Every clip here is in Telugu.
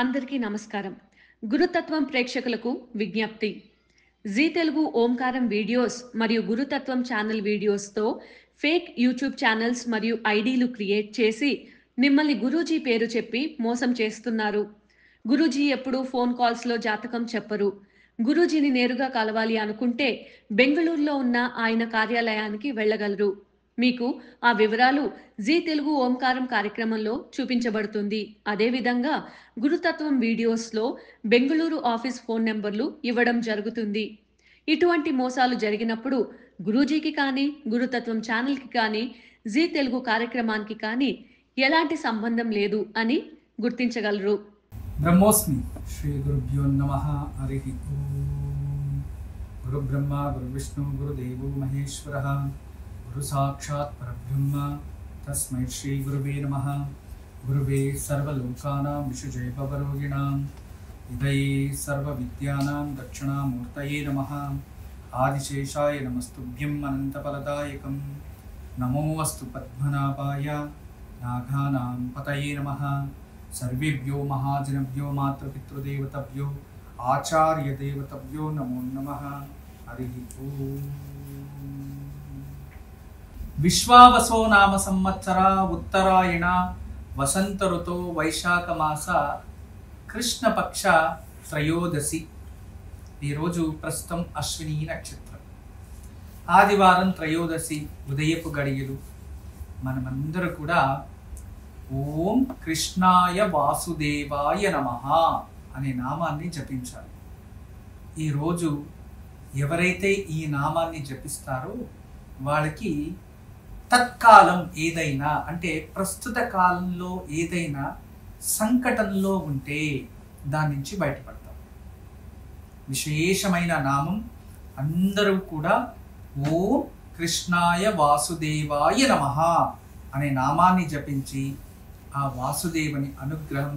అందరికీ నమస్కారం. గురుతత్వం ప్రేక్షకులకు విజ్ఞప్తి. జీ తెలుగు ఓంకారం వీడియోస్ మరియు గురుతత్వం ఛానల్ వీడియోస్తో ఫేక్ యూట్యూబ్ ఛానల్స్ మరియు ఐడీలు క్రియేట్ చేసి మిమ్మల్ని గురూజీ పేరు చెప్పి మోసం చేస్తున్నారు. గురూజీ ఎప్పుడూ ఫోన్ కాల్స్లో జాతకం చెప్పరు. గురూజీని నేరుగా కలవాలి అనుకుంటే బెంగళూరులో ఉన్న ఆయన కార్యాలయానికి వెళ్ళగలరు. మీకు ఆ వివరాలు జీ తెలుగు ఓంకారం కార్యక్రమంలో చూపించబడుతుంది. అదేవిధంగా గురుతత్వం వీడియోస్లో బెంగళూరు ఆఫీస్ ఫోన్ నెంబర్లు ఇవ్వడం జరుగుతుంది. ఇటువంటి మోసాలు జరిగినప్పుడు గురూజీకి కానీ గురుతత్వం ఛానల్కి కానీ జీ తెలుగు కార్యక్రమానికి కానీ ఎలాంటి సంబంధం లేదు అని గుర్తించగలరు. బ్రహ్మోస్మి శ్రీ గురుభ్యో నమః. హరి ఓం. గురు బ్రహ్మ గురు విష్ణు గురుదేవో మహేశ్వరః గురు సాక్షాత్ పరబ్రహ్మ తస్మై శ్రీ గురువే నమః. గురువే సర్వలోకానాం విశుజైపవరోగిణాం హృదయే సర్వవిద్యానాం దక్షిణామూర్తయే నమః. ఆదిశేషాయ నమస్తుభ్యం అనంతఫలదాయకం. నమోऽस्तु పద్మనాభాయ నాగానాం పతయే నమః. సర్వేభ్యో మహాజనభ్యో మాతృపితృదేవతభ్యో ఆచార్యదేవతభ్యో నమో నమః. హరి ఓం. విశ్వావసో నామ సంవత్సర ఉత్తరాయణ వసంత ఋతో వైశాఖ మాస కృష్ణపక్ష త్రయోదశి. ఈరోజు ప్రస్తుతం అశ్విని నక్షత్రం, ఆదివారం త్రయోదశి ఉదయపు గడియలు. మనమందరూ కూడా ఓం కృష్ణాయ వాసుదేవాయ నమః అనే నామాన్ని జపించాలి. ఈరోజు ఎవరైతే ఈ నామాన్ని జపిస్తారో వాళ్ళకి తత్కాలం ఏదైనా, అంటే ప్రస్తుత కాలంలో ఏదైనా సంకటంలో ఉంటే దాని నుంచి బయటపడతాం. విశేషమైన నామం. అందరూ కూడా ఓం కృష్ణాయ వాసుదేవాయ నమః అనే నామాన్ని జపించి ఆ వాసుదేవుని అనుగ్రహం,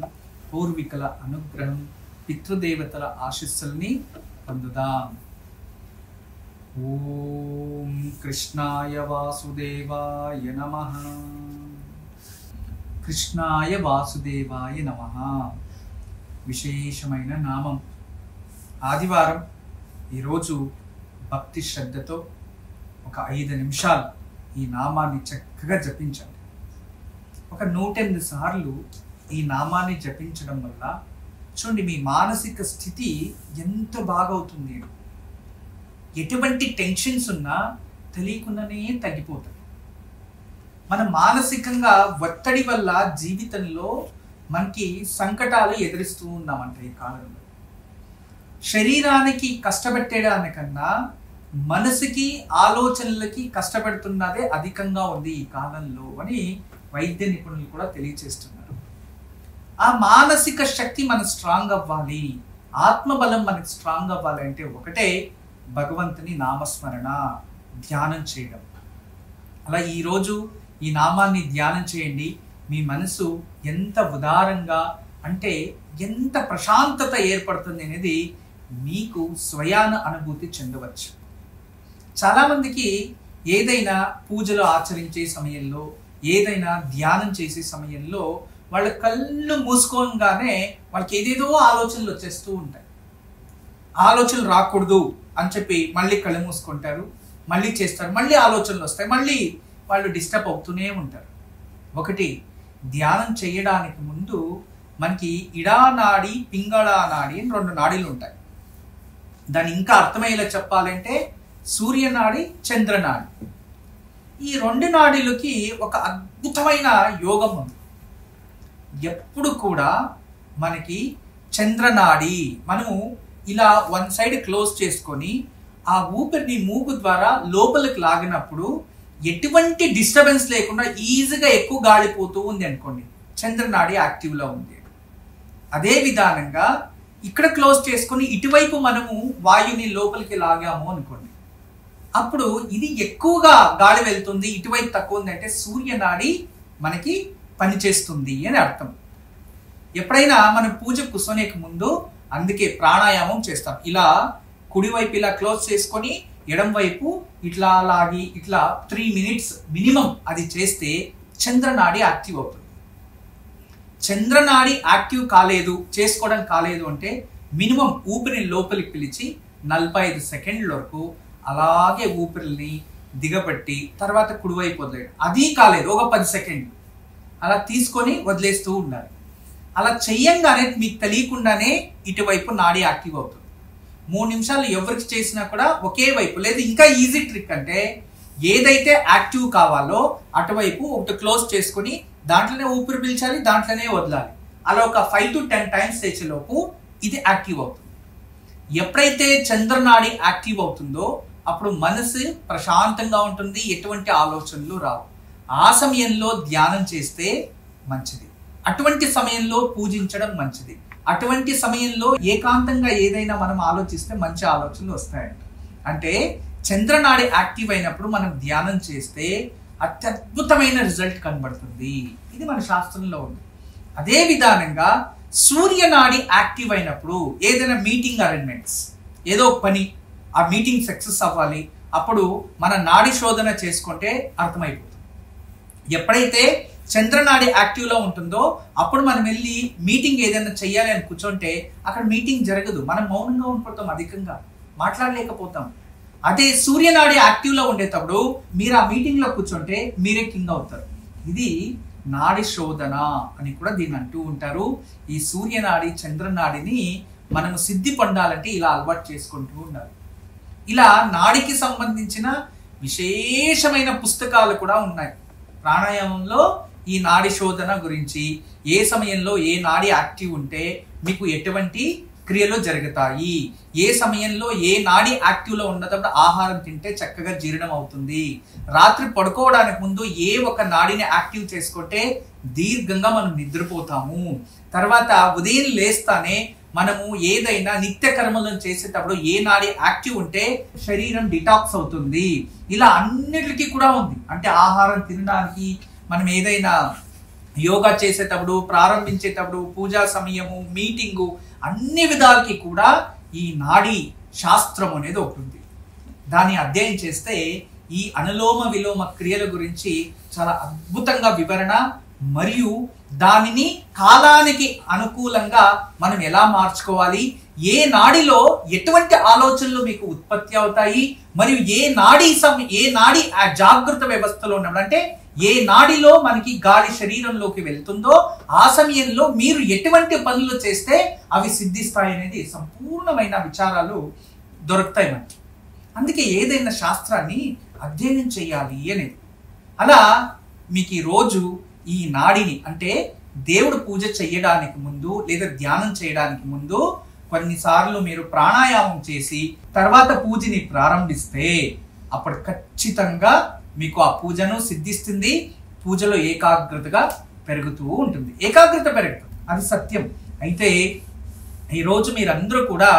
పూర్వీకుల అనుగ్రహం, పితృదేవతల ఆశీస్సుల్ని పొందుదాం. ఓం కృష్ణాయ వాసుదేవాయ నమః. కృష్ణాయ వాసుదేవాయ నమః విశేషమైన నామం. ఆదివారం ఈరోజు భక్తి శ్రద్ధతో ఒక 5 నిమిషాలు ఈ నామాన్ని చక్కగా జపించండి. ఒక 108 సార్లు ఈ నామాన్ని జపించడం వల్ల చూడండి మీ మానసిక స్థితి ఎంత బాగవుతుంది. ఎటువంటి టెన్షన్స్ ఉన్నా తెలియకుండానే తగ్గిపోతాయి. మనం మానసికంగా ఒత్తిడి వల్ల జీవితంలో మనకి సంకటాలు ఎదురిస్తూ ఉన్నామంట. ఈ కాలంలో శరీరానికి కష్టపెట్టేదానికన్నా మనసుకి, ఆలోచనలకి కష్టపెడుతున్నదే అధికంగా ఉంది ఈ కాలంలో అని వైద్య నిపుణులు కూడా తెలియచేస్తున్నారు. ఆ మానసిక శక్తి మనకు స్ట్రాంగ్ అవ్వాలి, ఆత్మబలం మనకు స్ట్రాంగ్ అవ్వాలి అంటే ఒకటే భగవంతుని నామస్మరణ, ధ్యానం చేయడం. అలా ఈరోజు ఈ నామాన్ని ధ్యానం చేయండి. మీ మనసు ఎంత ఉదారంగా, అంటే ఎంత ప్రశాంతత ఏర్పడుతుంది అనేది మీకు స్వయాన అనుభూతి చెందవచ్చు. చాలామందికి ఏదైనా పూజలు ఆచరించే సమయంలో, ఏదైనా ధ్యానం చేసే సమయంలో వాళ్ళ కళ్ళు మూసుకోగానే వాళ్ళకి ఏదేదో ఆలోచనలు వచ్చేస్తూ ఉంటాయి. ఆలోచనలు రాకూడదు అని చెప్పి మళ్ళీ కళ్ళు మూసుకుంటారు, మళ్ళీ చేస్తారు, మళ్ళీ ఆలోచనలు వస్తాయి, మళ్ళీ వాళ్ళు డిస్టర్బ్ అవుతూనే ఉంటారు. ఒకటి, ధ్యానం చేయడానికి ముందు మనకి ఇడా నాడి, పింగళా నాడి అని 2 నాడీలు ఉంటాయి. దాన్ని ఇంకా అర్థమయ్యేలా చెప్పాలంటే సూర్యనాడి, చంద్రనాడి. ఈ 2 నాడీలకి ఒక అద్భుతమైన యోగం ఉంది. ఎప్పుడు కూడా మనకి చంద్రనాడి మనము ఇలా 1 సైడ్ క్లోజ్ చేసుకొని ఆ ఊపిరిని మూగు ద్వారా లోపలికి లాగినప్పుడు ఎటువంటి డిస్టర్బెన్స్ లేకుండా ఈజీగా ఎక్కువ గాలిపోతూ ఉంది అనుకోండి, చంద్రనాడి యాక్టివ్లో ఉంది. అదే విధానంగా ఇక్కడ క్లోజ్ చేసుకొని ఇటువైపు మనము వాయుని లోపలికి లాగాము అనుకోండి, అప్పుడు ఇది ఎక్కువగా గాలి వెళ్తుంది, ఇటువైపు తక్కువ ఉంది అంటే సూర్యనాడి మనకి పనిచేస్తుంది అని అర్థం. ఎప్పుడైనా మనం పూజ కూర్చొనే ముందు అందుకే ప్రాణాయామం చేస్తాం. ఇలా కుడివైపు ఇలా క్లోజ్ చేసుకొని ఎడం వైపు ఇట్లా లాగి ఇట్లా 3 minutes మినిమం అది చేస్తే చంద్రనాడి యాక్టివ్ అవుతుంది. చంద్రనాడి యాక్టివ్ కాలేదు, చేసుకోవడం కాలేదు అంటే మినిమం ఊపిరిని లోపలికి పిలిచి 45 సెకండ్ల వరకు అలాగే ఊపిరిని దిగబట్టి తర్వాత కుడివైపు వదిలేయడం. అది కాలేదు, ఒక 10 సెకండ్లు అలా తీసుకొని వదిలేస్తూ ఉండాలి. అలా చెయ్యంగానే మీకు తెలియకుండానే ఇటువైపు నాడి యాక్టివ్ అవుతుంది. 3 నిమిషాలు ఎవరికి చేసినా కూడా ఒకే వైపు, లేదు ఇంకా ఈజీ ట్రిక్ అంటే ఏదైతే యాక్టివ్ కావాలో అటువైపు ఒకటి క్లోజ్ చేసుకొని దాంట్లోనే ఊపిరి పీల్చాలి, దాంట్లోనే వదలాలి. అలా ఒక 5 to 10 టైమ్స్ చేసేలోపు ఇది యాక్టివ్ అవుతుంది. ఎప్పుడైతే చంద్రనాడి యాక్టివ్ అవుతుందో అప్పుడు మనసు ప్రశాంతంగా ఉంటుంది, ఎటువంటి ఆలోచనలు రావు. ఆ సమయంలో ధ్యానం చేస్తే మంచిది, అటువంటి సమయంలో పూజించడం మంచిది, అటువంటి సమయంలో ఏకాంతంగా ఏదైనా మనం ఆలోచిస్తే మంచి ఆలోచనలు వస్తాయంట. అంటే చంద్రనాడి యాక్టివ్ అయినప్పుడు మనం ధ్యానం చేస్తే అత్యద్భుతమైన రిజల్ట్ కనబడుతుంది. ఇది మన శాస్త్రంలో ఉంది. అదే విధానంగా సూర్యనాడి యాక్టివ్ అయినప్పుడు ఏదైనా మీటింగ్ అరేంజ్మెంట్స్, ఏదో పని, ఆ మీటింగ్ సక్సెస్ అవ్వాలి, అప్పుడు మన నాడి శోధన చేసుకుంటే అర్థమైపోతుంది. ఎప్పుడైతే చంద్రనాడి యాక్టివ్లో ఉంటుందో అప్పుడు మనం వెళ్ళి మీటింగ్ ఏదైనా చెయ్యాలి అని కూర్చుంటే అక్కడ మీటింగ్ జరగదు, మనం మౌనంగా ఉండిపోతాం, అధికంగా మాట్లాడలేకపోతాం. అదే సూర్యనాడి యాక్టివ్లో ఉండేటప్పుడు మీరు ఆ మీటింగ్లో కూర్చుంటే మీరే కింగ్ అవుతారు. ఇది నాడి శోధన అని కూడా దీన్ని అంటూ ఉంటారు. ఈ సూర్యనాడి చంద్రనాడిని మనము సిద్ధి పొందాలంటే ఇలా అలవాటు చేసుకుంటూ ఉండాలి. ఇలా నాడికి సంబంధించిన విశేషమైన పుస్తకాలు కూడా ఉన్నాయి. ప్రాణాయామంలో ఈ నాడి శోధన గురించి, ఏ సమయంలో ఏ నాడి యాక్టివ్ ఉంటే మీకు ఎటువంటి క్రియలు జరుగుతాయి, ఏ సమయంలో ఏ నాడి యాక్టివ్లో ఉన్నప్పుడు ఆహారం తింటే చక్కగా జీర్ణం అవుతుంది, రాత్రి పడుకోవడానికి ముందు ఏ ఒక నాడిని యాక్టివ్ చేసుకుంటే దీర్ఘంగా మనం నిద్రపోతాము, తర్వాత ఉదయం లేస్తానే మనము ఏదైనా నిత్య కర్మలను చేసేటప్పుడు ఏ నాడి యాక్టివ్ ఉంటే శరీరం డిటాక్స్ అవుతుంది. ఇలా అన్నిటికీ కూడా ఉంది. అంటే ఆహారం తినడానికి, మనం ఏదైనా యోగా చేసేటప్పుడు, ప్రారంభించేటప్పుడు, పూజా సమయము, మీటింగు, అన్ని విధాలకి కూడా ఈ నాడీ శాస్త్రం అనేది ఒకటి ఉంది. దాన్ని అధ్యయనం చేస్తే ఈ అనులోమ విలోమ క్రియల గురించి చాలా అద్భుతంగా వివరణ, మరియు దానిని కాలానికి అనుకూలంగా మనం ఎలా మార్చుకోవాలి, ఏ నాడిలో ఎటువంటి ఆలోచనలు మీకు ఉత్పత్తి అవుతాయి, మరియు ఏ నాడి ఆ జాగృత వ్యవస్థలో ఉన్నప్పుడు, అంటే ఏ నాడిలో మనకి గాలి శరీరంలోకి వెళ్తుందో ఆ సమయంలో మీరు ఎటువంటి పనులు చేస్తే అవి సిద్ధిస్తాయి అనేది సంపూర్ణమైన విచారాలు దొరుకుతాయి మనకి. అందుకే ఏదైనా శాస్త్రాన్ని అధ్యయనం చేయాలి అనేది. అలా మీకు ఈ రోజు ఈ నాడిని, అంటే దేవుడు పూజ చేయడానికి ముందు లేదా ధ్యానం చేయడానికి ముందు కొన్నిసార్లు మీరు ప్రాణాయామం చేసి తర్వాత పూజని ప్రారంభిస్తే అప్పుడు ఖచ్చితంగా మీకు ఆ పూజను సిద్ధిస్తుంది. పూజలో ఏకాగ్రతగా పెరుగుతూ ఉంటుంది, ఏకాగ్రత పెరుగుతుంది, అది సత్యం. అయితే ఈరోజు మీరందరూ కూడా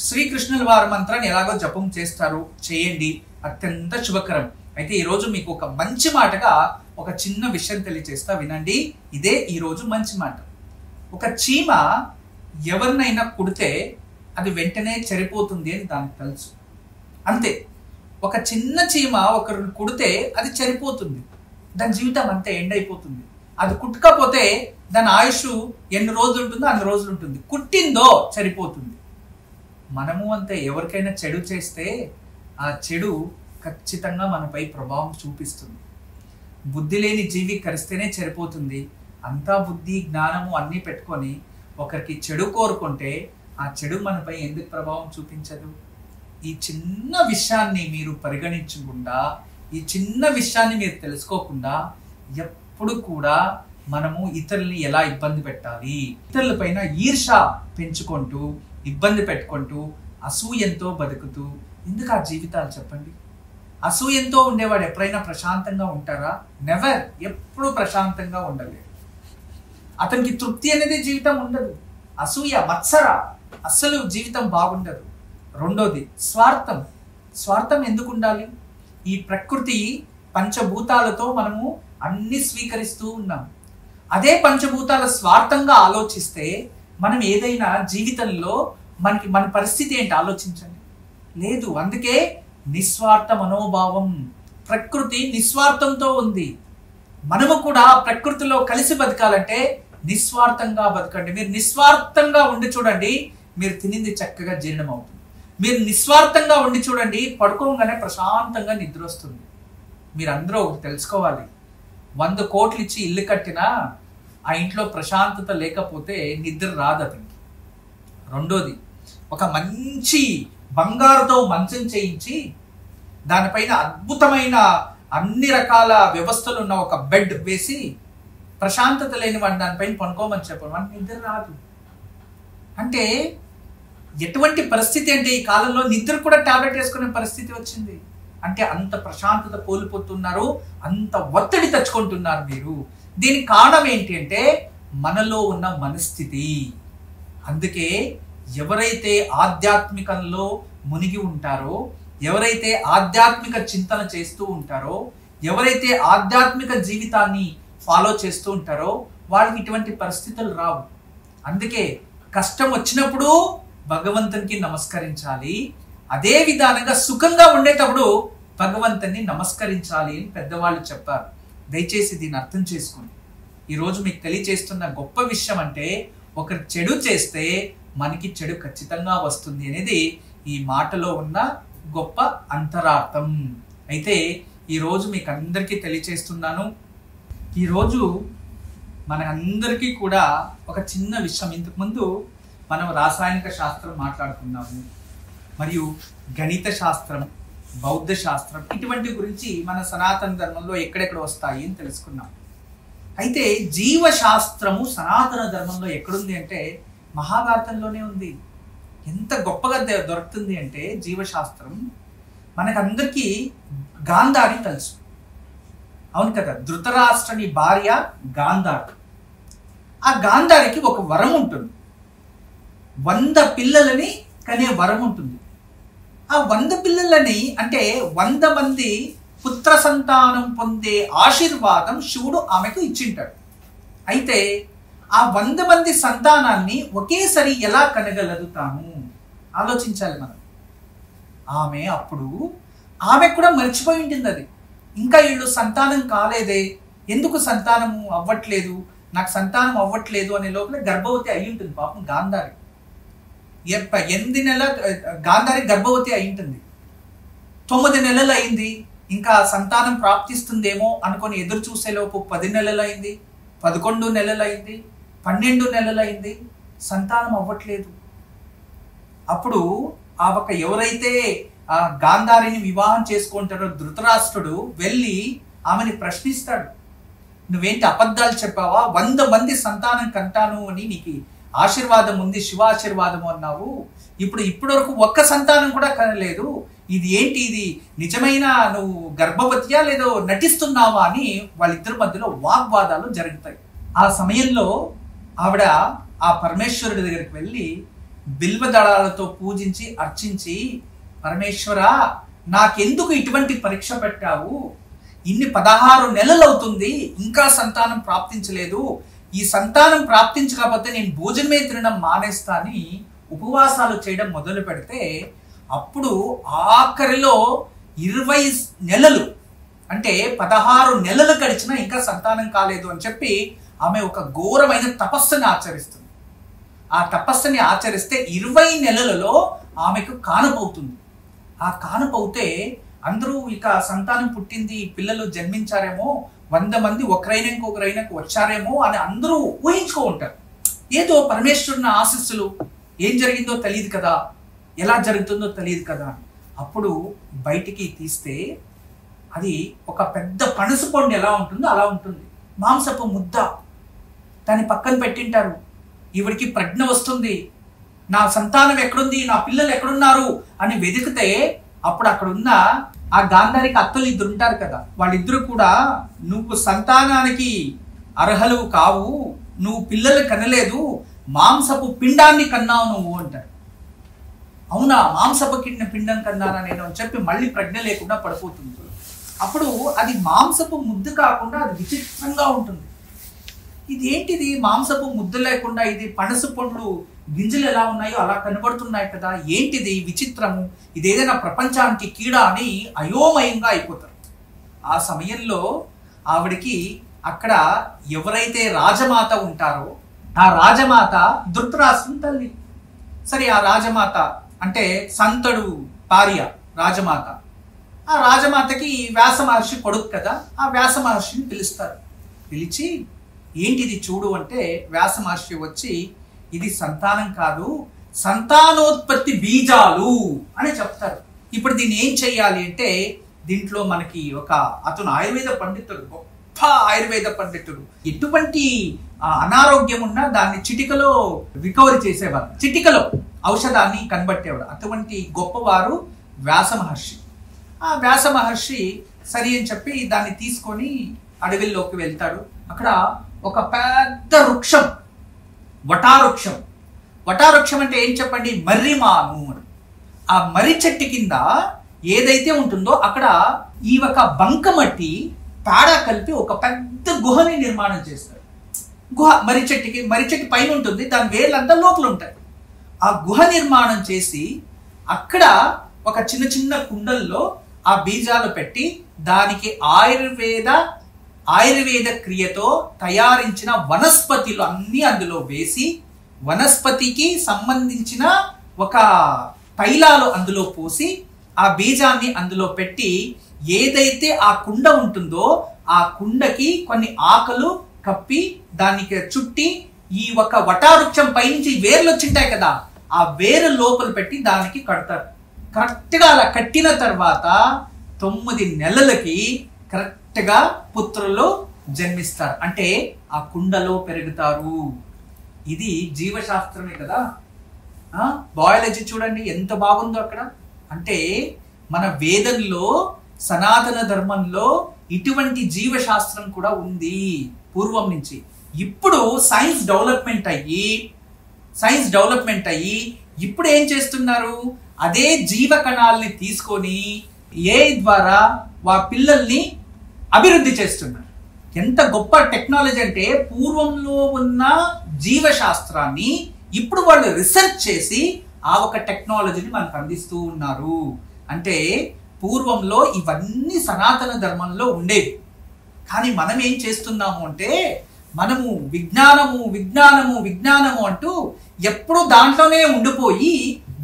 శ్రీకృష్ణుల వారి మంత్రాన్ని ఎలాగో జపం చేస్తారు, చేయండి, అత్యంత శుభకరం. అయితే ఈరోజు మీకు ఒక మంచి మాటగా ఒక చిన్న విషయం తెలియజేస్తా, వినండి. ఇదే ఈరోజు మంచి మాట. ఒక చీమ ఎవరినైనా కుడితే అది వెంటనే చనిపోతుంది అని దానికి తెలుసు, అంతే. ఒక చిన్న చీమ ఒకరిని కుడితే అది చనిపోతుంది, దాని జీవితం అంతే, ఎండ్ అయిపోతుంది. అది కుట్టకపోతే దాని ఆయుష్ ఎన్ని రోజులు ఉంటుందో అన్ని రోజులు ఉంటుంది, కుట్టిందో చనిపోతుంది. మనము అంతే, ఎవరికైనా చెడు చేస్తే ఆ చెడు ఖచ్చితంగా మనపై ప్రభావం చూపిస్తుంది. బుద్ధి లేని జీవి కరిస్తేనే చనిపోతుంది. అంతా బుద్ధి జ్ఞానము అన్నీ పెట్టుకొని ఒకరికి చెడు కోరుకుంటే ఆ చెడు మనపై ఎందుకు ప్రభావం చూపించదు? ఈ చిన్న విషయాన్ని మీరు పరిగణించకుండా, ఈ చిన్న విషయాన్ని మీరు తెలుసుకోకుండా ఎప్పుడు కూడా మనము ఇతరుల్ని ఎలా ఇబ్బంది పెట్టాలి, ఇతరుల పైన ఈర్ష పెంచుకుంటూ, ఇబ్బంది పెట్టుకుంటూ, అసూయంతో బతుకుతూ ఎందుకు ఆ జీవితాలు చెప్పండి? అసూయంతో ఉండేవాడు ఎప్పుడైనా ప్రశాంతంగా ఉంటారా? నెవర్. ఎప్పుడు ప్రశాంతంగా ఉండలేడు. అతనికి తృప్తి అనేది జీవితం ఉండదు. అసూయ, మత్సర, అస్సలు జీవితం బాగుండదు. రెండోది స్వార్థం. స్వార్థం ఎందుకు ఉండాలి? ఈ ప్రకృతి పంచభూతాలతో మనము అన్ని స్వీకరిస్తూ ఉన్నాం. అదే పంచభూతాల స్వార్థంగా ఆలోచిస్తే మనం ఏదైనా జీవితంలో మన పరిస్థితి ఏంటి ఆలోచించండి. లేదు. అందుకే నిస్వార్థ మనోభావం. ప్రకృతి నిస్వార్థంతో ఉంది. మనము కూడా ప్రకృతిలో కలిసి బతకాలంటే నిస్వార్థంగా బతకండి. మీరు నిస్వార్థంగా ఉండి చూడండి, మీరు తినింది చక్కగా జీర్ణం అవుతుంది. మీరు నిస్వార్థంగా ఉండి చూడండి, పడుకోగానే ప్రశాంతంగా నిద్ర వస్తుంది. మీరందరూ ఒకటి తెలుసుకోవాలి, 100 కోట్లు ఇచ్చి ఇల్లు కట్టినా ఆ ఇంట్లో ప్రశాంతత లేకపోతే నిద్ర రాదు అతనికి. రెండోది, ఒక మంచి బంగారుతో మంచం చేయించి దానిపైన అద్భుతమైన అన్ని రకాల వ్యవస్థలు ఉన్న ఒక బెడ్ వేసి ప్రశాంతత లేని వాడిని దానిపైన పనుకోమని చెప్పారు, మనకి నిద్ర రాదు. అంటే ఎటువంటి పరిస్థితి అంటే ఈ కాలంలో నిద్ర కూడా టాబ్లెట్ వేసుకునే పరిస్థితి వచ్చింది. అంటే అంత ప్రశాంతత కోల్పోతున్నారు, అంత ఒత్తిడి తెచ్చుకుంటున్నారు మీరు. దీనికి కారణం ఏంటి అంటే మనలో ఉన్న మనస్థితి. అందుకే ఎవరైతే ఆధ్యాత్మికంలో మునిగి ఉంటారో, ఎవరైతే ఆధ్యాత్మిక చింతన చేస్తూ ఉంటారో, ఎవరైతే ఆధ్యాత్మిక జీవితాన్ని ఫాలో చేస్తూ ఉంటారో వాళ్ళకి ఇటువంటి పరిస్థితులు రావు. అందుకే కష్టం వచ్చినప్పుడు భగవంతునికి నమస్కరించాలి, అదే విధానంగా సుఖంగా ఉండేటప్పుడు భగవంతుని నమస్కరించాలి అని పెద్దవాళ్ళు చెప్పారు. దయచేసి దీన్ని అర్థం చేసుకోండి. ఈరోజు మీకు తెలియచేస్తున్న గొప్ప విషయం అంటే ఒకరు చెడు చేస్తే మనకి చెడు ఖచ్చితంగా వస్తుంది అనేది ఈ మాటలో ఉన్న గొప్ప అంతరార్థం. అయితే ఈరోజు మీకు అందరికీ తెలియచేస్తున్నాను. ఈరోజు మన అందరికీ కూడా ఒక చిన్న విషయం, ఇంతకుముందు మనం రాసాయనిక శాస్త్రం మాట్లాడుకున్నాము, మరియు గణిత శాస్త్రం, బౌద్ధ శాస్త్రం, ఇటువంటి గురించి మన సనాతన ధర్మంలో ఎక్కడెక్కడ వస్తాయి అని తెలుసుకున్నాం. అయితే జీవశాస్త్రము సనాతన ధర్మంలో ఎక్కడుంది అంటే మహాభారతంలోనే ఉంది. ఎంత గొప్పగా దొరుకుతుంది అంటే జీవశాస్త్రం, మనకందరికీ గాంధారి తెలుసు, అవును కదా, ధృతరాష్ట్రుని భార్య గాంధారి. ఆ గాంధారికి ఒక వరం ఉంటుంది, 100 పిల్లలని కనే వరం ఉంటుంది. ఆ 100 పిల్లలని అంటే 100 మంది పుత్ర సంతానం పొందే ఆశీర్వాదం శివుడు ఆమెకు ఇచ్చింటాడు. అయితే ఆ 100 మంది సంతానాన్ని ఒకేసారి ఎలా కనగలుగుతాము ఆలోచించాలి మనం. ఆమె కూడా మర్చిపోయి ఉంటుంది అది. ఇంకా వీళ్ళు సంతానం కాలేదే, ఎందుకు సంతానము అవ్వట్లేదు, నాకు సంతానం అవ్వట్లేదు అనే లోపల గర్భవతి అయి ఉంటుంది పాపం గాంధారి. 8 నెలల గాంధారి గర్భవతి అయి ఉంటుంది. 9 నెలలు అయింది, ఇంకా సంతానం ప్రాప్తిస్తుందేమో అనుకొని ఎదురు చూసేలోపు 10 నెలలు అయింది, 11 నెలలు అయింది, 12 నెలలు అయింది, సంతానం అవ్వట్లేదు. అప్పుడు ఎవరైతే ఆ గాంధారిని వివాహం చేసుకుంటాడో ధృతరాష్ట్రుడు వెళ్ళి ఆమెని ప్రశ్నిస్తాడు, నువ్వేంటి అబద్ధాలు చెప్పావా, 100 మంది సంతానం కంటాను అని నీకు ఆశీర్వాదం ఉంది, శివాశీర్వాదము అన్నావు, ఇప్పటి వరకు ఒక్క సంతానం కూడా కనలేదు, ఇది ఏంటి, ఇది నిజమైన నువ్వు గర్భవతియా లేదో నటిస్తున్నావా అని వాళ్ళిద్దరి మధ్యలో వాగ్వాదాలు జరుగుతాయి. ఆ సమయంలో ఆవిడ ఆ పరమేశ్వరుడి దగ్గరికి వెళ్ళి బిల్వదళాలతో పూజించి అర్చించి, పరమేశ్వరా నాకెందుకు ఇటువంటి పరీక్ష పెట్టావు, ఇన్ని 16 నెలలు అవుతుంది ఇంకా సంతానం ప్రాప్తించలేదు, ఈ సంతానం ప్రాప్తించకపోతే నేను భోజనమే తినడం మానేస్తా అని ఉపవాసాలు చేయడం మొదలు పెడితే, అప్పుడు ఆఖరిలో 20 నెలలు అంటే 16 నెలలు గడిచినా ఇంకా సంతానం కాలేదు అని చెప్పి ఆమె ఒక ఘోరమైన తపస్సుని ఆచరిస్తుంది. ఆ తపస్సుని ఆచరిస్తే 20 నెలలలో ఆమెకు కానుపవుతుంది. ఆ కానుపవుతే అందరూ ఇక సంతానం పుట్టింది, పిల్లలు జన్మించారేమో, 100 మంది ఒకరైనకు వచ్చారేమో అని అందరూ ఊహించుకో ఉంటారు. ఏదో పరమేశ్వరుని ఆశీస్సులు, ఏం జరిగిందో తెలియదు కదా, ఎలా జరుగుతుందో తెలియదు కదా. అప్పుడు బయటికి తీస్తే అది ఒక పెద్ద పనస పండు ఎలా ఉంటుందో అలా ఉంటుంది, మాంసపు ముద్ద. దాన్ని పక్కన పెట్టింటారు. ఈవిడికి ప్రజ్ఞ వస్తుంది, నా సంతానం ఎక్కడుంది, నా పిల్లలు ఎక్కడున్నారు అని వెతికితే అప్పుడు అక్కడ ఉన్న ఆ గాంధారికి అత్తలు 2 ఉంటారు కదా, వాళ్ళిద్దరు కూడా నువ్వు సంతానానికి అర్హులు కావు, నువ్వు పిల్లలు కనలేదు, మాంసపు పిండాన్ని కన్నావు నువ్వు అంటారు. అవునా, మాంసపు పిండం కన్నానా నేను అని చెప్పి మళ్ళీ ప్రజ్ఞ లేకుండా పడిపోతుంది. అప్పుడు అది మాంసపు ముద్దు కాకుండా అది విచిత్రంగా ఉంటుంది. ఇదేంటిది మాంసపు ముద్దు లేకుండా, ఇది పనస పండ్లు గింజలు ఎలా ఉన్నాయో అలా కనబడుతున్నాయి కదా, ఏంటిది విచిత్రము, ఇదేదైనా ప్రపంచానికి కీడా అని అయోమయంగా అయిపోతారు. ఆ సమయంలో ఆవిడికి అక్కడ ఎవరైతే రాజమాత ఉంటారో ఆ రాజమాత ధృతరాష్ట్రుని తల్లి. సరే, ఆ రాజమాత అంటే సంతడు భార్య రాజమాత. ఆ రాజమాతకి వ్యాస మహర్షి కొడుకు కదా, ఆ వ్యాస మహర్షిని పిలుస్తారు. పిలిచి ఏంటిది చూడు అంటే వ్యాస మహర్షి వచ్చి ఇది సంతానం కాదు, సంతానోత్పత్తి బీజాలు అని చెప్తారు. ఇప్పుడు దీన్ని ఏం చెయ్యాలి అంటే దీంట్లో మనకి అతను ఆయుర్వేద పండితుడు, గొప్ప ఆయుర్వేద పండితుడు. ఎటువంటి అనారోగ్యం ఉన్నా దాన్ని చిటికలో రికవరీ చేసేవారు, చిటికలో ఔషధాన్ని కనబట్టేవాడు. అటువంటి గొప్పవారు వ్యాస మహర్షి. ఆ వ్యాస మహర్షి సరి అని చెప్పి దాన్ని తీసుకొని అడవిలోకి వెళ్తాడు. అక్కడ ఒక పెద్ద వృక్షం, వటావృక్షం. వటావృక్షం అంటే ఏం చెప్పండి, మర్రిమాను. ఆ మర్రి చెట్టు కింద ఏదైతే ఉంటుందో అక్కడ ఈ ఒక బంకమట్టి పేడ కలిపి ఒక పెద్ద గుహని నిర్మాణం చేస్తాడు. గుహ మర్రి చెట్టు పైన ఉంటుంది, దాని వేర్లంతా లోపల ఉంటాయి. ఆ గుహ నిర్మాణం చేసి అక్కడ ఒక చిన్న చిన్న కుండల్లో ఆ బీజాలు పెట్టి దానికి ఆయుర్వేద క్రియతో తయారించిన వనస్పతులు అన్ని అందులో వేసి వనస్పతికి సంబంధించిన ఒక తైలాలు అందులో పోసి ఆ బీజాన్ని అందులో పెట్టి ఏదైతే ఆ కుండ ఉంటుందో ఆ కుండకి కొన్ని ఆకులు కప్పి దానికి చుట్టి ఈ ఒక వటావృక్షం పైనుంచి వేర్లు వచ్చింటాయి కదా, ఆ వేరు లోపల పెట్టి దానికి కడతారు. కరెక్ట్గా అలా కట్టిన తర్వాత 9 నెలలకి కరెక్ట్గా పుత్రులు జన్మిస్తారు. అంటే ఆ కుండలో పెరుగుతారు. ఇది జీవశాస్త్రమే కదా. బయాలజీ చూడండి ఎంత బాగుందో అక్కడ. అంటే మన వేదంలో సనాతన ధర్మంలో ఇటువంటి జీవశాస్త్రం కూడా ఉంది పూర్వం నుంచి. ఇప్పుడు సైన్స్ డెవలప్మెంట్ అయ్యి ఇప్పుడు ఏం చేస్తున్నారు, అదే జీవ కణాలని తీసుకొని AI ద్వారా పిల్లల్ని అభివృద్ధి చేస్తున్నారు. ఎంత గొప్ప టెక్నాలజీ అంటే పూర్వంలో ఉన్న జీవశాస్త్రాన్ని ఇప్పుడు వాళ్ళు రీసెర్చ్ చేసి ఆ ఒక టెక్నాలజీని మనకు అందిస్తూ ఉన్నారు. అంటే పూర్వంలో ఇవన్నీ సనాతన ధర్మంలో ఉండేవి. కానీ మనం ఏం చేస్తున్నాము అంటే మనము విజ్ఞానము అంటూ ఎప్పుడు దాంట్లోనే ఉండిపోయి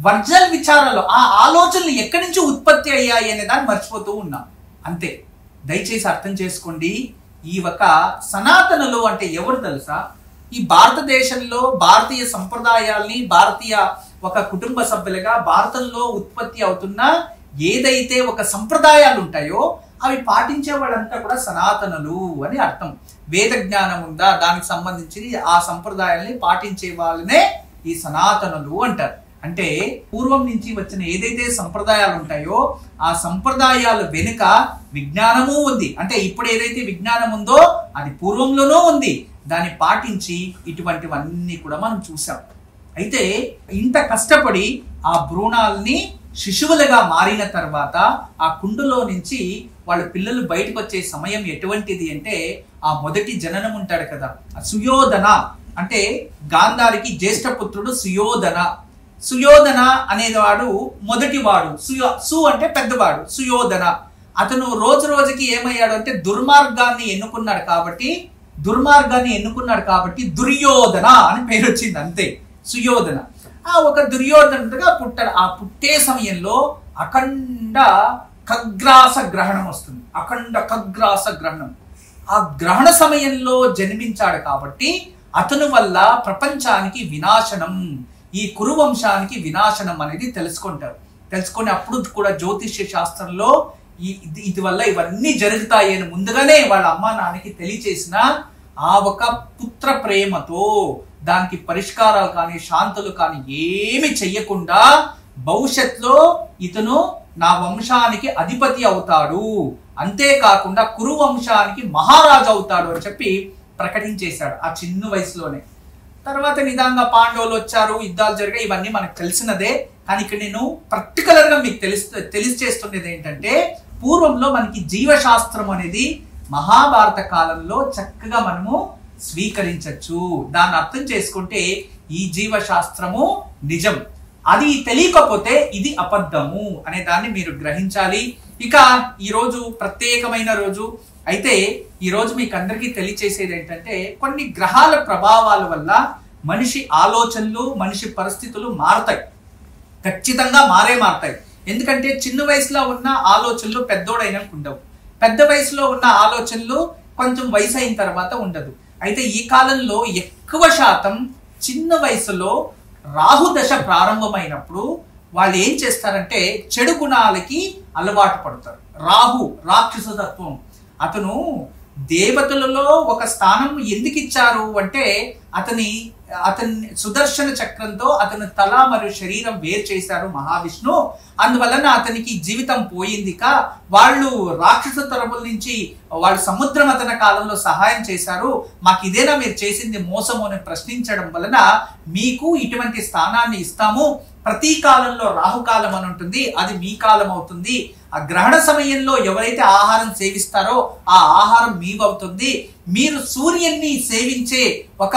వర్జల్ విచారాలు, ఆ ఆలోచనలు ఎక్కడి నుంచి ఉత్పత్తి అయ్యాయి అనే దాన్ని మర్చిపోతూ ఉన్నాం. అంతే. దయచేసి అర్థం చేసుకోండి. ఈ ఒక సనాతనలు అంటే ఎవరు తెలుసా? ఈ భారతదేశంలో భారతీయ సంప్రదాయాల్ని భారతీయ ఒక కుటుంబ సభ్యులుగా భారతంలో ఉత్పత్తి అవుతున్న ఏదైతే ఒక సంప్రదాయాలు ఉంటాయో అవి పాటించే వాళ్ళంతా కూడా సనాతనులు అని అర్థం. వేద జ్ఞానం ఉందా దానికి సంబంధించి ఆ సంప్రదాయాల్ని పాటించే వాళ్ళనే ఈ సనాతనులు అంటారు. అంటే పూర్వం నుంచి వచ్చిన ఏదైతే సంప్రదాయాలు ఉంటాయో ఆ సంప్రదాయాలు వెనుక విజ్ఞానము ఉంది. అంటే ఇప్పుడు ఏదైతే విజ్ఞానం ఉందో అది పూర్వంలోనూ ఉంది. దాన్ని పాటించి ఇటువంటివన్నీ కూడా మనం చూసాం. అయితే ఇంత కష్టపడి ఆ భ్రూణాలని శిశువులుగా మారిన తర్వాత ఆ కుండలో నుంచి వాళ్ళ పిల్లలు బయటకు వచ్చే సమయం ఎటువంటిది అంటే ఆ మొదటి జననం ఉంటాడు కదా, సుయోధన అంటే గాంధారికి జ్యేష్ఠ పుత్రుడు సుయోధన అనేవాడు మొదటివాడు. సు అంటే పెద్దవాడు సుయోధన. అతను రోజు రోజుకి ఏమయ్యాడు అంటే దుర్మార్గాన్ని ఎన్నుకున్నాడు కాబట్టి దుర్యోధన అని పేరు వచ్చింది. అంతే, సుయోధన. ఆ ఒక దుర్యోధనుడుగా పుట్టాడు. ఆ పుట్టే సమయంలో అఖండ ఖగ్రాస గ్రహణం వస్తుంది. ఆ గ్రహణ సమయంలో జన్మించాడు కాబట్టి అతను వల్ల ప్రపంచానికి వినాశనం, ఈ కురువంశానికి వినాశనం అనేది తెలుసుకొని అప్పుడు కూడా జ్యోతిష్య శాస్త్రంలో ఇది వల్ల ఇవన్నీ జరుగుతాయి అని ముందుగానే వాళ్ళ అమ్మా నాన్నకి తెలియచేసిన ఆ ఒక పుత్ర ప్రేమతో దానికి పరిష్కారాలు కానీ శాంతులు కానీ ఏమి చెయ్యకుండా భవిష్యత్తులో ఇతను నా వంశానికి అధిపతి అవుతాడు, అంతేకాకుండా కురు వంశానికి మహారాజు అవుతాడు అని చెప్పి ప్రకటించేశాడు ఆ చిన్న వయసులోనే. తర్వాత నిదానంగా పాండవులు వచ్చారు, యుద్ధాలు జరిగాయి, ఇవన్నీ మనకు తెలిసినదే. కానీ ఇక్కడ నేను పర్టికులర్ గా మీకు తెలియచేస్తున్నది ఏంటంటే పూర్వంలో మనకి జీవశాస్త్రం అనేది మహాభారత కాలంలో చక్కగా మనము స్వీకరించవచ్చు. దాన్ని అర్థం చేసుకుంటే ఈ జీవశాస్త్రము నిజం, అది తెలియకపోతే ఇది అబద్ధము అనే దాన్ని మీరు గ్రహించాలి. ఇక ఈరోజు ప్రత్యేకమైన రోజు. అయితే ఈరోజు మీకు అందరికీ తెలియచేసేది ఏంటంటే కొన్ని గ్రహాల ప్రభావాల వల్ల మనిషి ఆలోచనలు, మనిషి పరిస్థితులు మారుతాయి. ఖచ్చితంగా మారుతాయి. ఎందుకంటే చిన్న వయసులో ఉన్న ఆలోచనలు పెద్దోడైనాక ఉండవు, పెద్ద వయసులో ఉన్న ఆలోచనలు కొంచెం వయసు అయిన తర్వాత ఉండదు. అయితే ఈ కాలంలో ఎక్కువ శాతం చిన్న వయసులో రాహు దశ ప్రారంభమైనప్పుడు వాళ్ళు ఏం చేస్తారంటే చెడు గుణాలకి అలవాటు పడతారు. రాహు రాక్షస తత్వం, అతను దేవతలలో ఒక స్థానం ఎందుకు ఇచ్చారు అంటే అతని సుదర్శన చక్రంతో అతని తల మరియు శరీరం వేరు చేశారు మహావిష్ణు. అందువలన అతనికి జీవితం పోయింది. వాళ్ళు రాక్షస తరపుల నుంచి వాళ్ళు సముద్ర మథన కాలంలో సహాయం చేశారు. మాకు ఇదేనా మీరు చేసింది మోసము అని ప్రశ్నించడం వలన మీకు ఇటువంటి స్థానాన్ని ఇస్తాము. ప్రతి కాలంలో రాహుకాలం అని ఉంటుంది, అది మీ కాలం అవుతుంది. ఆ గ్రహణ సమయంలో ఎవరైతే ఆహారం సేవిస్తారో ఆ ఆహారం మీవవుతుంది. మీరు సూర్యున్ని సేవించే ఒక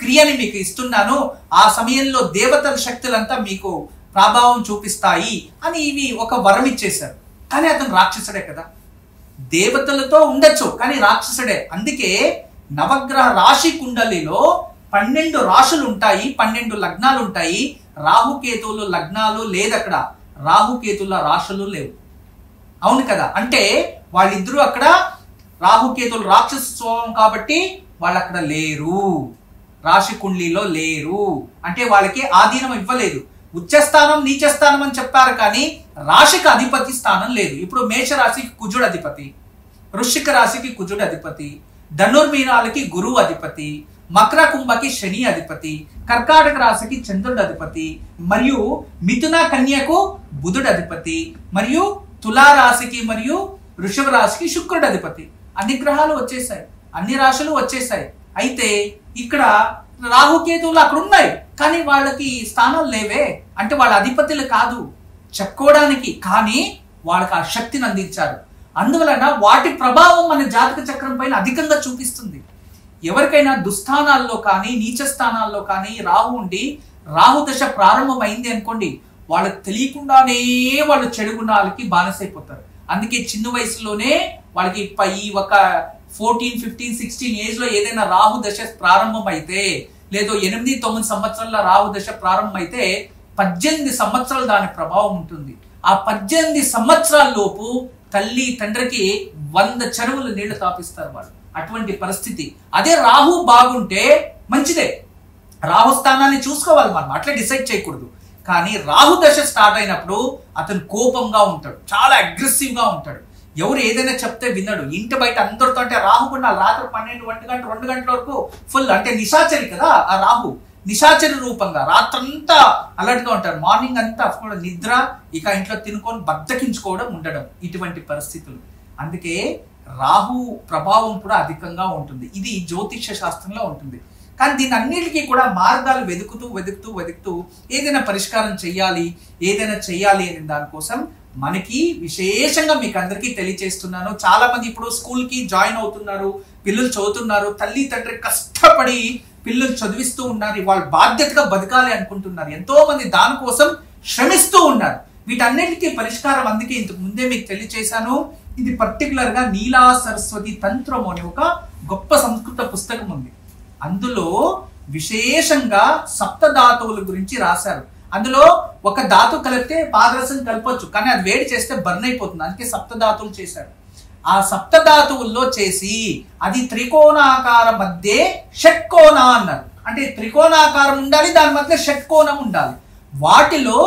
క్రియని మీకు ఇస్తున్నాను. ఆ సమయంలో దేవతల శక్తులంతా మీకు ప్రభావం చూపిస్తాయి అని ఇవి ఒక వరం ఇచ్చేశారు. కానీ అతను రాక్షసుడే కదా, దేవతలతో ఉండొచ్చు కానీ రాక్షసుడే. అందుకే నవగ్రహ రాశి కుండలిలో 12 రాశులు ఉంటాయి, 12 లగ్నాలు ఉంటాయి. రాహుకేతువులు లగ్నాలు లేదు అక్కడ, రాహుకేతువుల రాశులు లేవు. అవును కదా, అంటే వాళ్ళిద్దరూ అక్కడ రాహుకేతువులు రాక్షస స్వభావం కాబట్టి వాళ్ళు అక్కడ లేరు, రాశి కుండలిలో లేరు. అంటే వాళ్ళకి ఆధీనం ఇవ్వలేదు. ఉచ్చస్థానం నీచస్థానం అని చెప్పారు కానీ రాశికి అధిపతి స్థానం లేదు. ఇప్పుడు మేషరాశికి కుజుడు అధిపతి, వృశ్చిక రాశికి కుజుడు అధిపతి, ధనుర్మీనాలకి గురువు అధిపతి, మకర కుంభకి శని అధిపతి, కర్కాటక రాశికి చంద్రుడు అధిపతి, మరియు మిథున కన్యకు బుధుడు అధిపతి, మరియు తులారాశికి మరియు వృషభ రాశికి శుక్రుడు అధిపతి. అన్ని గ్రహాలు వచ్చేసాయి, అన్ని రాశులు వచ్చేసాయి. అయితే ఇక్కడ రాహుకేతువులు అక్కడ ఉన్నాయి కానీ వాళ్ళకి స్థానాలు లేవే. అంటే వాళ్ళ అధిపతులు కాదు చెప్పుకోవడానికి, కానీ వాళ్ళకి ఆ శక్తిని అందించారు. అందువలన వాటి ప్రభావం మన జాతక చక్రం పైన అధికంగా చూపిస్తుంది. ఎవరికైనా దుస్థానాల్లో కానీ నీచ స్థానాల్లో కానీ రాహు ఉండి రాహు దశ ప్రారంభమైంది అనుకోండి, వాళ్ళకి తెలియకుండానే వాళ్ళు చెడు గుణాలకి బానిసైపోతారు. అందుకే చిన్న వయసులోనే వాళ్ళకి ఒక 14, 15, 16 ఏజ్ లో ఏదైనా రాహు దశ ప్రారంభం అయితే, లేదో 8, 9 సంవత్సరాల రాహు దశ ప్రారంభం అయితే 18 సంవత్సరాలు దాని ప్రభావం ఉంటుంది. ఆ 18 సంవత్సరాల లోపు తల్లి తండ్రికి 100 చెరువులు నీళ్లు తాపిస్తారు వాళ్ళు. అటువంటి పరిస్థితి. అదే రాహు బాగుంటే మంచిదే, రాహు స్థానాన్ని చూసుకోవాలి మనం, అట్లా డిసైడ్ చేయకూడదు. కానీ రాహు దశ స్టార్ట్ అయినప్పుడు అతను కోపంగా ఉంటాడు, చాలా అగ్రెసివ్ గా ఉంటాడు. ఎవరు ఏదైనా చెప్తే వినడు. ఇంటి బయట అందరితో అంటే రాహు కూడా రాత్రి 12, 1 గంట 2 గంటల వరకు ఫుల్ అంటే నిశాచరి కదా ఆ రాహు, నిశాచరి రూపంగా రాత్రంతా అలర్ట్ గా ఉంటారు. మార్నింగ్ అంతా నిద్ర, ఇక ఇంట్లో తినుకొని బద్దకించుకోవడం ఉండడం, ఇటువంటి పరిస్థితులు. అందుకే రాహు ప్రభావం కూడా అధికంగా ఉంటుంది. ఇది జ్యోతిష శాస్త్రంలో ఉంటుంది. కానీ దీని అన్నిటికీ కూడా మార్గాలు వెతుకుతూ ఏదైనా పరిష్కారం చెయ్యాలి, ఏదైనా చెయ్యాలి అనే దానికోసం మనకి విశేషంగా మీకు అందరికీ తెలియజేస్తున్నాను. చాలా మంది ఇప్పుడు స్కూల్ కి జాయిన్ అవుతున్నారు, పిల్లలు చదువుతున్నారు, తల్లి తండ్రి కష్టపడి పిల్లలు చదివిస్తూ ఉన్నారు, వాళ్ళు బాధ్యతగా బతకాలి అనుకుంటున్నారు. ఎంతో మంది దానికోసం శ్రమిస్తూ ఉన్నారు. వీటన్నిటికీ పరిష్కారం అందుకే ఇంతకు ముందే మీకు తెలియజేశాను. ఇది పర్టికులర్ గా నీలా సరస్వతి తంత్రము అనే ఒక గొప్ప సంస్కృత పుస్తకం ఉంది. అందులో విశేషంగా సప్తధాతువుల గురించి రాశారు. అందులో ఒక ధాతు కలిపితే పాదరసం కలపొచ్చు, కానీ అది వేడి చేస్తే బర్న్ అయిపోతుంది. అందుకే సప్తధాతువులు చేశారు. ఆ సప్తధాతువుల్లో చేసి అది త్రికోణాకార మధ్య షట్కోణ అన్నారు. అంటే త్రికోణాకారం ఉండాలి, దాని మధ్య షట్కోణం ఉండాలి. వాటిలో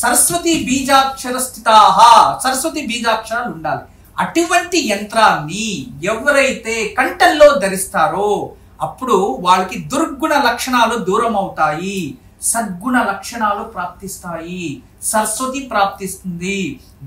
సరస్వతి బీజాక్షర స్థితాహ, సరస్వతి బీజాక్షరాలు ఉండాలి. అటువంటి యంత్రాన్ని ఎవరైతే కంఠంలో ధరిస్తారో అప్పుడు వాళ్ళకి దుర్గుణ లక్షణాలు దూరం అవుతాయి, సద్గుణ లక్షణాలు ప్రాప్తిస్తాయి, సరస్వతి ప్రాప్తిస్తుంది,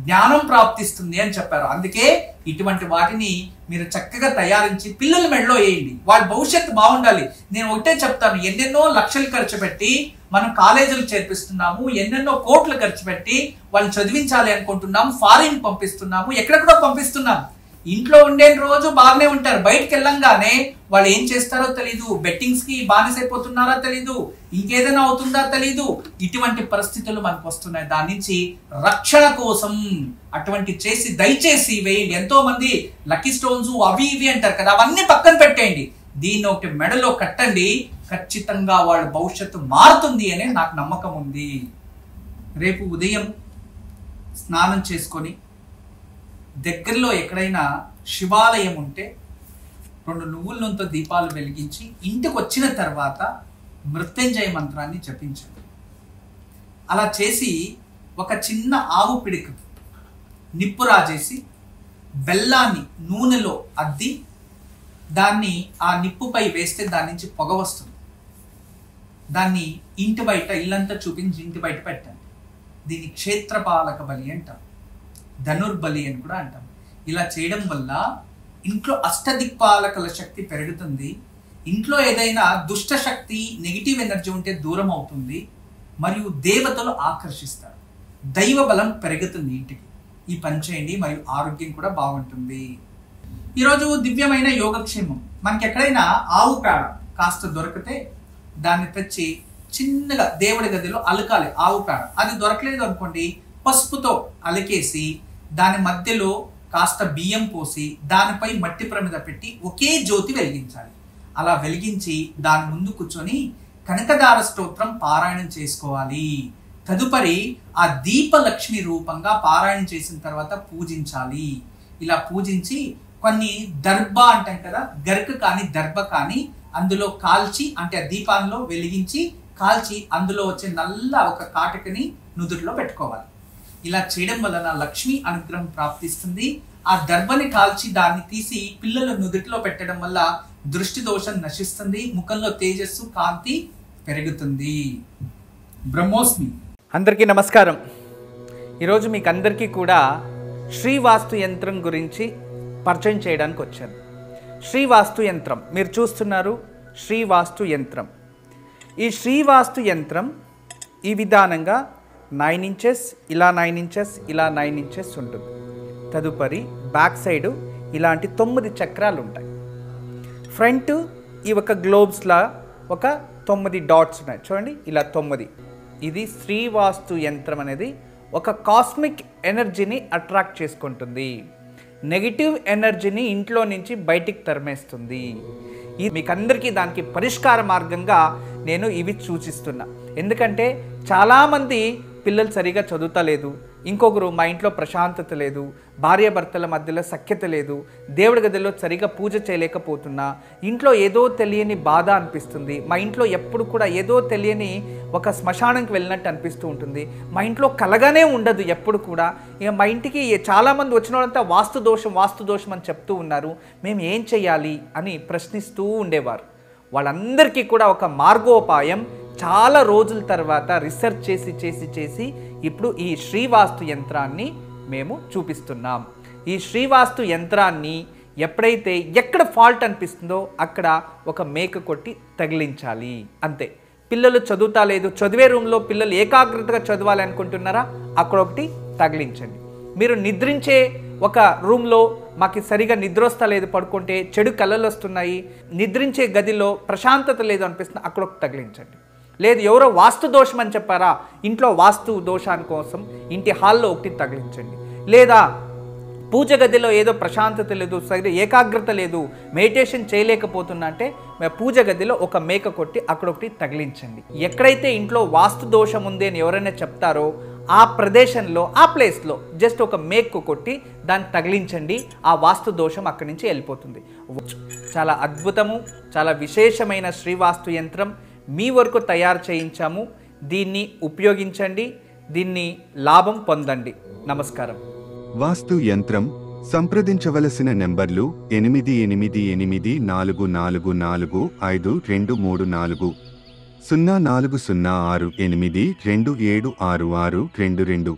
జ్ఞానం ప్రాప్తిస్తుంది అని చెప్పారు. అందుకే ఇటువంటి వాటిని మీరు చక్కగా తయారించి పిల్లల మెడలో వేయండి. వాళ్ళ భవిష్యత్తు బాగుండాలి. నేను ఒకటే చెప్తాను, ఎన్నెన్నో లక్షలు ఖర్చు పెట్టి మనం కాలేజీలు చేర్పిస్తున్నాము, ఎన్నెన్నో కోట్లు ఖర్చు పెట్టి వాళ్ళని చదివించాలి అనుకుంటున్నాము, ఫారిన్ పంపిస్తున్నాము, ఎక్కడెక్కడో పంపిస్తున్నాము. ఇంట్లో ఉండే రోజు బాగానే ఉంటారు, బయటకు వెళ్ళంగానే వాళ్ళు ఏం చేస్తారో తెలీదు, బెట్టింగ్స్ కి బానిసైపోతున్నారో తెలీదు, ఇంకేదైనా అవుతుందా తెలీదు. ఇటువంటి పరిస్థితులు మనకు వస్తున్నాయి. దాని నుంచి రక్షణ కోసం అటువంటి చేసి దయచేసి వేయండి. ఎంతో మంది లక్కీ స్టోన్స్ అవి ఇవి అంటారు కదా, అవన్నీ పక్కన పెట్టేయండి. దీన్ని ఒకటి మెడలో కట్టండి, ఖచ్చితంగా వాళ్ళ భవిష్యత్తు మారుతుంది అనే నాకు నమ్మకం ఉంది. రేపు ఉదయం స్నానం చేసుకొని దగ్గరలో ఎక్కడైనా శివాలయం ఉంటే 2 నువ్వుల నూనెతో దీపాలు వెలిగించి ఇంటికి వచ్చిన తర్వాత మృత్యుంజయ మంత్రాన్ని జపించండి. అలా చేసి ఒక చిన్న ఆవు పిడికి నిప్పు రాజేసి బెల్లాన్ని నూనెలో అద్ది దాన్ని ఆ నిప్పుపై వేస్తే దాని నుంచి పొగ వస్తుంది. దాన్ని ఇంటి బయట ఇల్లంతా చూపించి ఇంటి బయట పెట్టండి. దీన్ని క్షేత్రపాలక బలి అంటాం, ధనుర్బలి అని కూడా అంటాం. ఇలా చేయడం వల్ల ఇంట్లో అష్టదిక్పాలకుల శక్తి పెరుగుతుంది. ఇంట్లో ఏదైనా దుష్ట శక్తి నెగిటివ్ ఎనర్జీ ఉంటే దూరం అవుతుంది. మరియు దేవతలు ఆకర్షిస్తారు, దైవ బలం పెరుగుతుంది ఇంటికి. ఈ పని చేయండి, మరియు ఆరోగ్యం కూడా బాగుంటుంది. ఈరోజు దివ్యమైన యోగక్షేమం. మనకి ఎక్కడైనా ఆవు పేడ కాస్త దొరికితే దాన్ని తెచ్చి చిన్నగా దేవుడి గదిలో అలకాలి. ఆవు పేడ అది దొరకలేదు అనుకోండి, పసుపుతో అలికేసి దాని మధ్యలో కాస్త బియ్యం పోసి దానిపై మట్టి ప్రమిద పెట్టి ఒకే జ్యోతి వెలిగించాలి. అలా వెలిగించి దాని ముందు కూర్చొని కనకదార స్తోత్రం పారాయణం చేసుకోవాలి. తదుపరి ఆ దీపలక్ష్మి రూపంగా పారాయణం చేసిన తర్వాత పూజించాలి. ఇలా పూజించి కొన్ని దర్భ అంటాం కదా, గరిక కానీ దర్భ కానీ అందులో కాల్చి, అంటే ఆ దీపాల్లో వెలిగించి కాల్చి అందులో వచ్చే నల్ల ఒక కాటకని నుదుటిలో పెట్టుకోవాలి. ఇలా చేయడం వలన లక్ష్మి అనుగ్రహం ప్రాప్తిస్తుంది. ఆ దర్భని కాల్చి దాన్ని తీసి పిల్లల నుదుటిలో పెట్టడం వల్ల దృష్టి దోషం నశిస్తుంది, ముఖంలో తేజస్సు కాంతి పెరుగుతుంది. బ్రహ్మోస్మి. అందరికీ నమస్కారం. ఈరోజు మీకు అందరికీ కూడా శ్రీవాస్తు యంత్రం గురించి పరిచయం చేయడానికి వచ్చాను. శ్రీవాస్తు యంత్రం మీరు చూస్తున్నారు. శ్రీవాస్తు యంత్రం, ఈ శ్రీవాస్తు యంత్రం ఈ విధానంగా 9 ఇంచెస్, ఇలా 9 ఇంచెస్, ఇలా 9 ఇంచెస్ ఉంటుంది. తదుపరి బ్యాక్ సైడు ఇలాంటి 9 చక్రాలు ఉంటాయి. ఫ్రంట్ ఈ ఒక గ్లోబ్స్లా ఒక 9 డాట్స్ ఉన్నాయి చూడండి, ఇలా 9. ఇది శ్రీవాస్తు యంత్రం అనేది ఒక కాస్మిక్ ఎనర్జీని అట్రాక్ట్ చేసుకుంటుంది. నెగిటివ్ ఎనర్జీని ఇంట్లో నుంచి బయటికి తరిమేస్తుంది. ఇది మీకు అందరికీ దానికి పరిష్కార మార్గంగా నేను ఇవి సూచిస్తున్నా. ఎందుకంటే చాలామంది పిల్లలు సరిగా చదువుతలేదు, ఇంకొకరు మా ఇంట్లో ప్రశాంతత లేదు, భార్యాభర్తల మధ్యలో సఖ్యత లేదు, దేవుడి గదిలో సరిగా పూజ చేయలేకపోతున్నా, ఇంట్లో ఏదో తెలియని బాధ అనిపిస్తుంది, మా ఇంట్లో ఎప్పుడు కూడా ఏదో తెలియని ఒక శ్మశానంకి వెళ్ళినట్టు అనిపిస్తూ ఉంటుంది, మా ఇంట్లో కలగానే ఉండదు ఎప్పుడు కూడా. ఇక మా ఇంటికి చాలామంది వచ్చిన వాళ్ళంతా వాస్తు దోషం అని చెప్తూ ఉన్నారు, మేము ఏం చేయాలి అని ప్రశ్నిస్తూ ఉండేవారు. వాళ్ళందరికీ కూడా ఒక మార్గోపాయం చాలా రోజుల తర్వాత రీసెర్చ్ చేసి ఇప్పుడు ఈ శ్రీవాస్తు యంత్రాన్ని మేము చూపిస్తున్నాం. ఈ శ్రీవాస్తు యంత్రాన్ని ఎప్పుడైతే ఎక్కడ ఫాల్ట్ అనిపిస్తుందో అక్కడ ఒక మేక కొట్టి తగిలించాలి, అంతే. పిల్లలు చదువుతా లేదు, చదివే రూమ్లో పిల్లలు ఏకాగ్రతగా చదవాలి అనుకుంటున్నారా, అక్కడ ఒకటి తగిలించండి. మీరు నిద్రించే ఒక రూమ్లో మాకు సరిగా నిద్ర వస్తలేదు, పడుకుంటే చెడు కళలు వస్తున్నాయి, నిద్రించే గదిలో ప్రశాంతత లేదు అనిపిస్తుంది, అక్కడ ఒకటి తగిలించండి. లేదు ఎవరో వాస్తు దోషం అని చెప్పారా, ఇంట్లో వాస్తు దోషాని కోసం ఇంటి హాల్లో ఒకటి తగిలించండి. లేదా పూజ గదిలో ఏదో ప్రశాంతత లేదు, సరిగ్గా ఏకాగ్రత లేదు, మెడిటేషన్ చేయలేకపోతున్నా అంటే పూజ గదిలో ఒక మేక కొట్టి అక్కడ ఒకటి తగిలించండి. ఎక్కడైతే ఇంట్లో వాస్తు దోషం ఉంది అని ఎవరైనా చెప్తారో ఆ ప్రదేశంలో ఆ ప్లేస్లో జస్ట్ ఒక మేకు కొట్టి దాన్ని తగిలించండి, ఆ వాస్తు దోషం అక్కడి నుంచి వెళ్ళిపోతుంది. చాలా అద్భుతము, చాలా విశేషమైన శ్రీవాస్తు యంత్రం మీ వరకు తయారు చేయించాము. దీన్ని ఉపయోగించండి, దీన్ని లాభం పొందండి. నమస్కారం. వాస్తు యంత్రం సంప్రదించవలసిన నెంబర్లు 8844452344 040682766622.